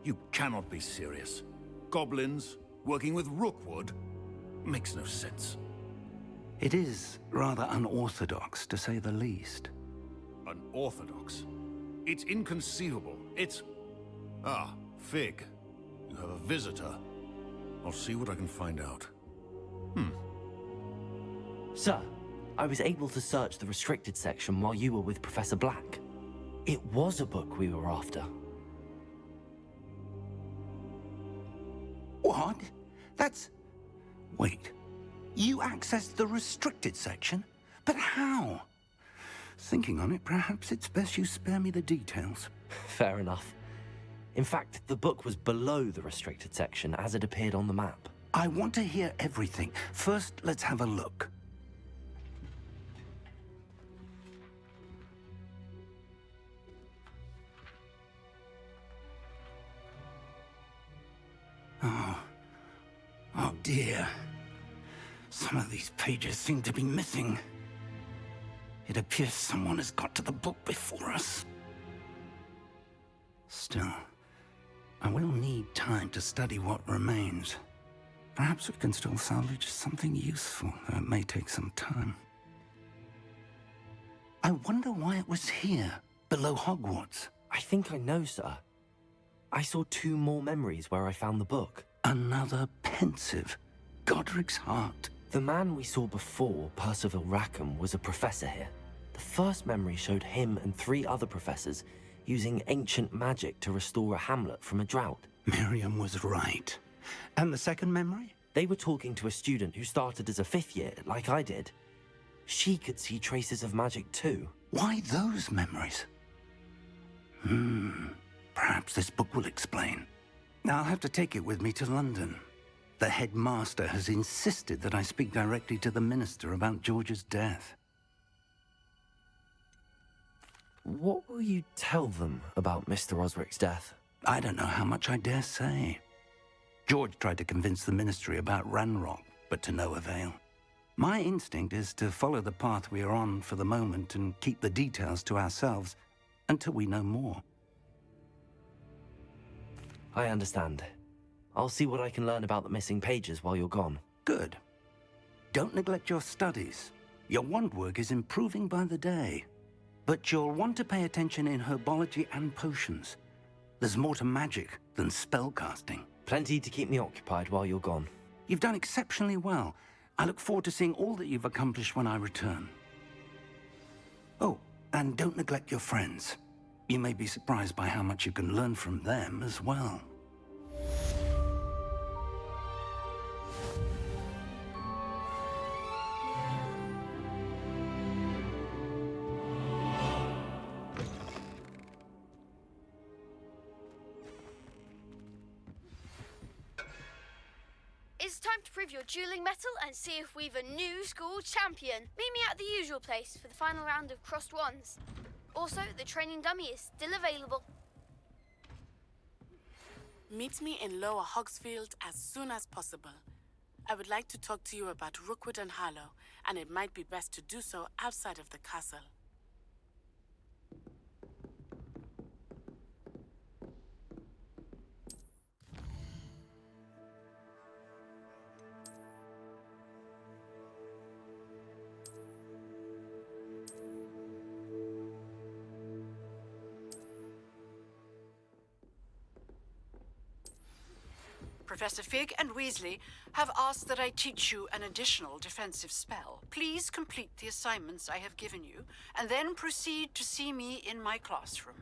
You cannot be serious. Goblins working with Rookwood? Makes no sense. It is rather unorthodox, to say the least. Unorthodox? It's inconceivable. It's... Ah, Fig. You have a visitor. I'll see what I can find out. Sir, I was able to search the restricted section while you were with Professor Black. It was a book we were after. What? That's... Wait. You accessed the restricted section? But how? Thinking on it, perhaps it's best you spare me the details. Fair enough. In fact, the book was below the restricted section as it appeared on the map. I want to hear everything. First, let's have a look. Oh dear. Some of these pages seem to be missing. It appears someone has got to the book before us. Still, I will need time to study what remains. Perhaps we can still salvage something useful, though it may take some time. I wonder why it was here, below Hogwarts. I think I know, sir. I saw 2 more memories where I found the book. Another pensive. Godric's heart. The man we saw before, Percival Rackham, was a professor here. The first memory showed him and 3 other professors using ancient magic to restore a hamlet from a drought. Miriam was right. And the second memory? They were talking to a student who started as a 5th year, like I did. She could see traces of magic too. Why those memories? Perhaps this book will explain. I'll have to take it with me to London. The headmaster has insisted that I speak directly to the minister about George's death. What will you tell them about Mr. Osric's death? I don't know how much I dare say. George tried to convince the ministry about Ranrock, but to no avail. My instinct is to follow the path we are on for the moment and keep the details to ourselves until we know more. I understand. I'll see what I can learn about the missing pages while you're gone. Good. Don't neglect your studies. Your wand work is improving by the day. But you'll want to pay attention in herbology and potions. There's more to magic than spellcasting. Plenty to keep me occupied while you're gone. You've done exceptionally well. I look forward to seeing all that you've accomplished when I return. Oh, and don't neglect your friends. You may be surprised by how much you can learn from them as well. It's time to prove your dueling mettle and see if we've a new school champion. Meet me at the usual place for the final round of crossed wands. Also, the training dummy is still available. Meet me in Lower Hogsfield as soon as possible. I would like to talk to you about Rookwood and Harlow, and it might be best to do so outside of the castle. Professor Fig and Weasley have asked that I teach you an additional defensive spell. Please complete the assignments I have given you, and then proceed to see me in my classroom.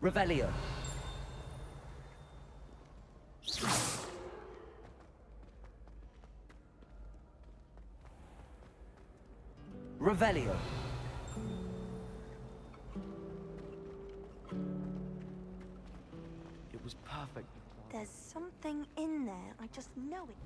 Revelio. Revelio. It was perfect. There's something in there. I just know it.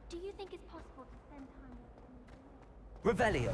Do you think it's possible to spend time with Revelio.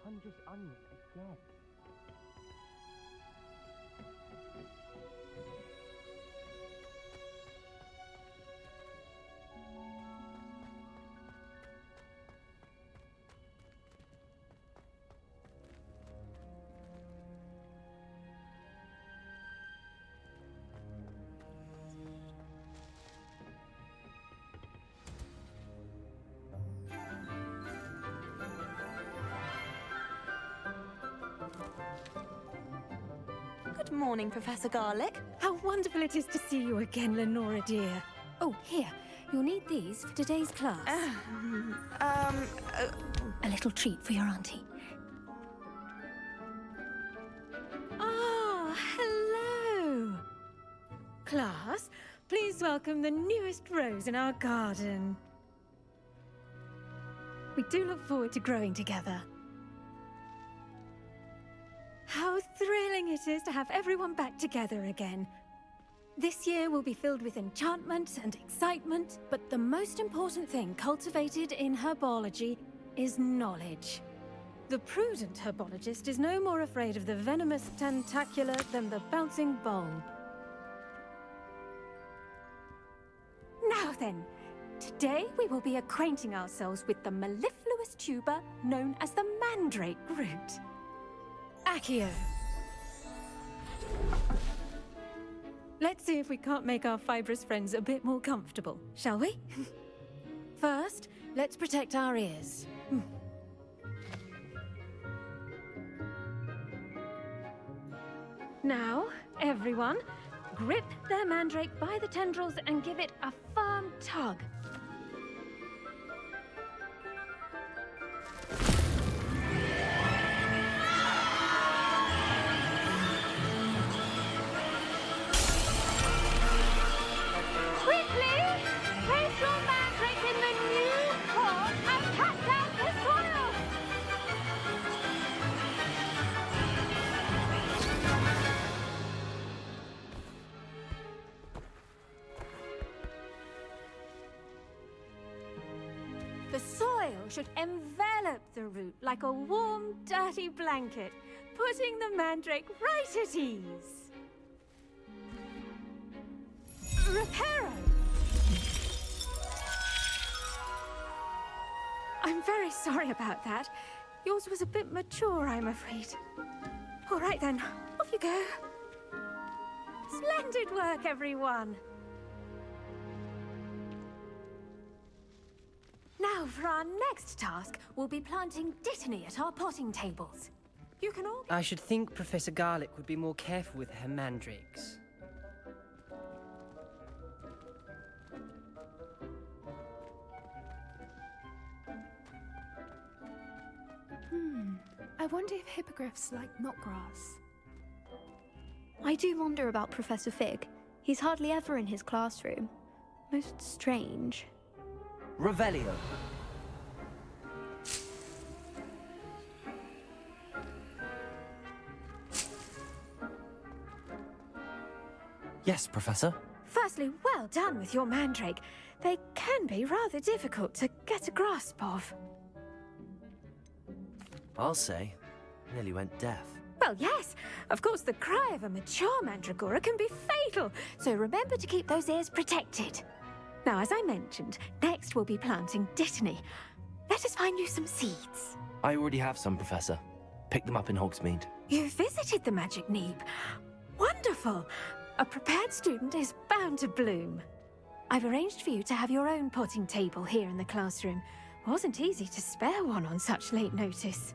Punches onion again. Good morning, Professor Garlick. How wonderful it is to see you again, Lenora dear. Oh, here. You'll need these for today's class. A little treat for your auntie. Ah, hello. Class, please welcome the newest rose in our garden. We do look forward to growing together. How thrilling it is to have everyone back together again. This year will be filled with enchantment and excitement, but the most important thing cultivated in herbology is knowledge. The prudent herbologist is no more afraid of the venomous tentacula than the bouncing bulb. Now then, today we will be acquainting ourselves with the mellifluous tuber known as the mandrake root. Accio. Let's see if we can't make our fibrous friends a bit more comfortable, shall we? First, let's protect our ears. Now, everyone, grip their mandrake by the tendrils and give it a firm tug. The soil should envelop the root like a warm, dirty blanket, putting the mandrake right at ease. Reparo! I'm very sorry about that. Yours was a bit mature, I'm afraid. All right then, off you go. Splendid work, everyone. Now, for our next task, we'll be planting dittany at our potting tables. You can all... I should think Professor Garlick would be more careful with her mandrakes. I wonder if hippogriffs like knotgrass. I do wonder about Professor Fig. He's hardly ever in his classroom. Most strange. Revelio. Yes, Professor? Firstly, well done with your mandrake. They can be rather difficult to get a grasp of. I'll say. Nearly went deaf. Well, yes. Of course, the cry of a mature mandragora can be fatal, so remember to keep those ears protected. Now, as I mentioned, next we'll be planting dittany. Let us find you some seeds. I already have some, Professor. Picked them up in Hogsmeade. You visited the Magic Neep. Wonderful. A prepared student is bound to bloom. I've arranged for you to have your own potting table here in the classroom. Wasn't easy to spare one on such late notice.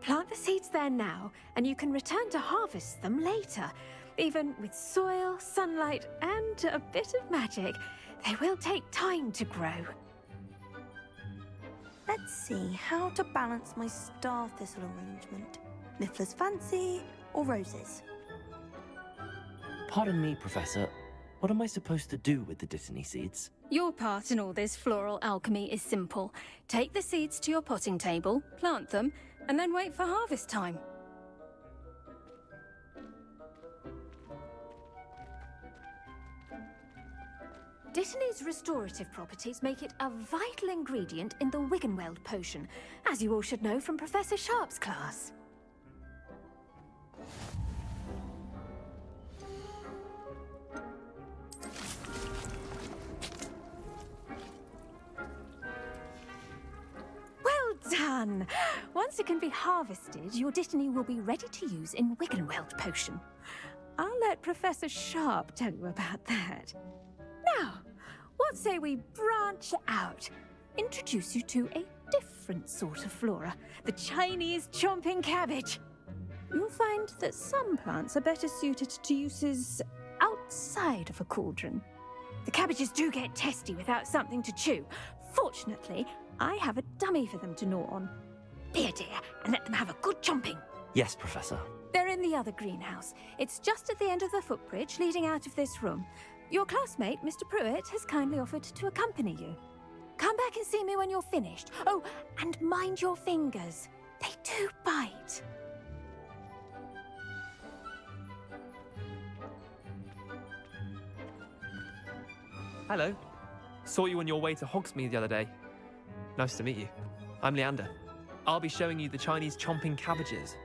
Plant the seeds there now, and you can return to harvest them later. Even with soil, sunlight, and a bit of magic, they will take time to grow. Let's see how to balance my star thistle arrangement. Niffler's fancy or roses? Pardon me, Professor. What am I supposed to do with the dittany seeds? Your part in all this floral alchemy is simple. Take the seeds to your potting table, plant them, and then wait for harvest time. Dittany's restorative properties make it a vital ingredient in the Wiggenweld potion, as you all should know from Professor Sharp's class. Done! Once it can be harvested, your dittany will be ready to use in Wiggenweld potion. I'll let Professor Sharp tell you about that. Now, what say we branch out? Introduce you to a different sort of flora, the Chinese chomping cabbage. You'll find that some plants are better suited to uses outside of a cauldron. The cabbages do get testy without something to chew. Fortunately, I have a dummy for them to gnaw on. Be a dear and let them have a good chomping. Yes, Professor. They're in the other greenhouse. It's just at the end of the footbridge leading out of this room. Your classmate, Mr. Pruitt, has kindly offered to accompany you. Come back and see me when you're finished. Oh, and mind your fingers. They do bite. Hello. Saw you on your way to Hogsmeade the other day. Nice to meet you. I'm Leander. I'll be showing you the Chinese chomping cabbages.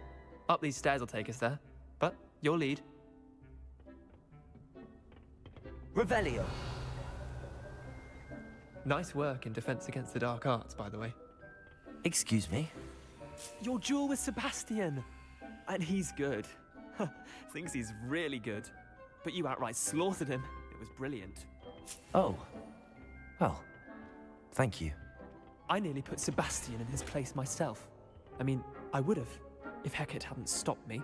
Up these stairs will take us there, but you'll lead. Revelio. Nice work in Defense Against the Dark Arts, by the way. Excuse me? Your duel with Sebastian! And he's good. Thinks he's really good. But you outright slaughtered him. It was brilliant. Oh. Well, thank you. I nearly put Sebastian in his place myself. I mean, I would have, if Hecate hadn't stopped me.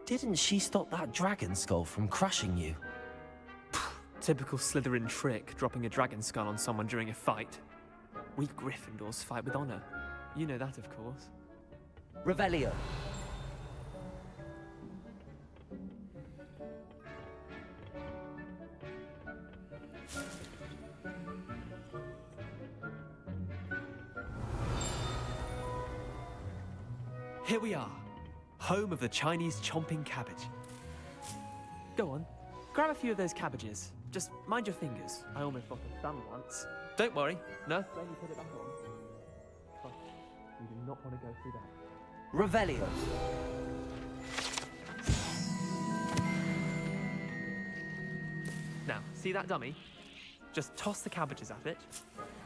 Didn't she stop that dragon skull from crushing you? Typical Slytherin trick, dropping a dragon skull on someone during a fight. We Gryffindors fight with honor. You know that, of course. Revelio. Here we are, home of the Chinese chomping cabbage. Go on, grab a few of those cabbages. Just mind your fingers. I almost lost a thumb once. Don't worry, nurse when you put it back on. Trust me, you do not want to go through that. Revelio. Now, see that dummy? Just toss the cabbages at it,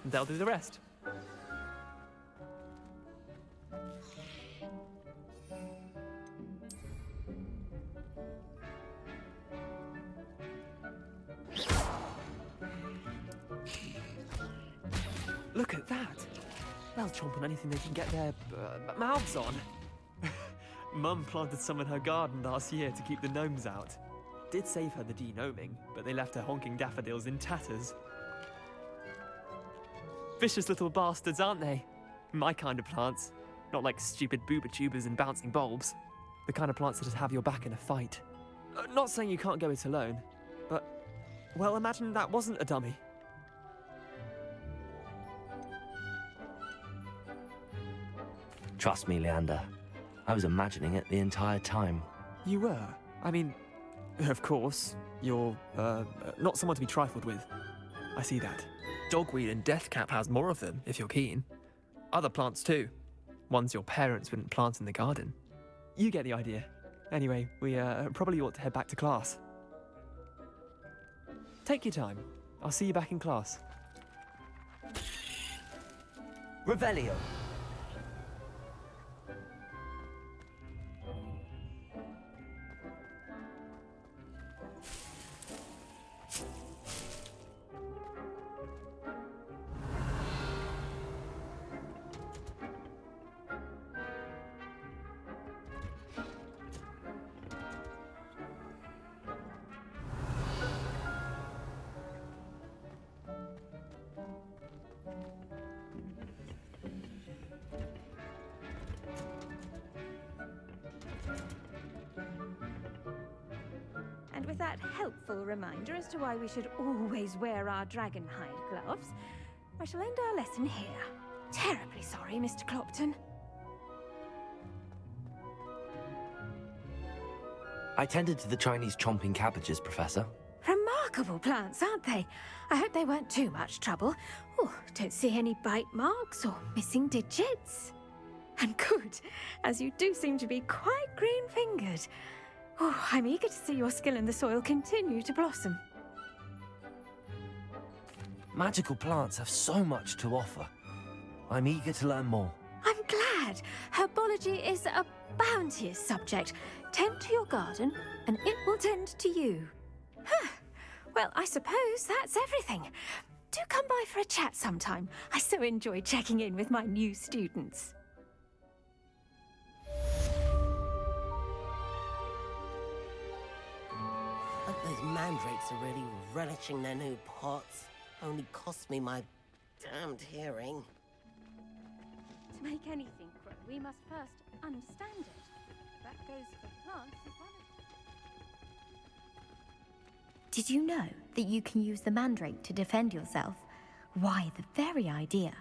and they'll do the rest. Look at that! They'll chomp on anything they can get their mouths on. Mum planted some in her garden last year to keep the gnomes out. Did save her the de-gnoming, but they left her honking daffodils in tatters. Vicious little bastards, aren't they? My kind of plants. Not like stupid booba tubers and bouncing bulbs. The kind of plants that just have your back in a fight. Not saying you can't go it alone, but, well, imagine that wasn't a dummy. Trust me, Leander. I was imagining it the entire time. You were? I mean, of course, you're, not someone to be trifled with. I see that. Dogweed and deathcap has more of them, if you're keen. Other plants too. Ones your parents wouldn't plant in the garden. You get the idea. Anyway, we probably ought to head back to class. Take your time. I'll see you back in class. Revelio. And with that helpful reminder as to why we should always wear our dragon hide gloves, I shall end our lesson here. Terribly sorry, Mr. Clopton. I tended to the Chinese chomping cabbages, Professor. Remarkable plants, aren't they? I hope they weren't too much trouble. Oh, don't see any bite marks or missing digits. And good, as you do seem to be quite green-fingered. Oh, I'm eager to see your skill in the soil continue to blossom. Magical plants have so much to offer. I'm eager to learn more. I'm glad. Herbology is a bounteous subject. Tend to your garden, and it will tend to you. Huh. Well, I suppose that's everything. Do come by for a chat sometime. I so enjoy checking in with my new students. Hope those mandrakes are really relishing their new pots. Only cost me my damned hearing. To make anything grow, we must first understand it. That goes for plants as well as... Did you know that you can use the mandrake to defend yourself? Why, the very idea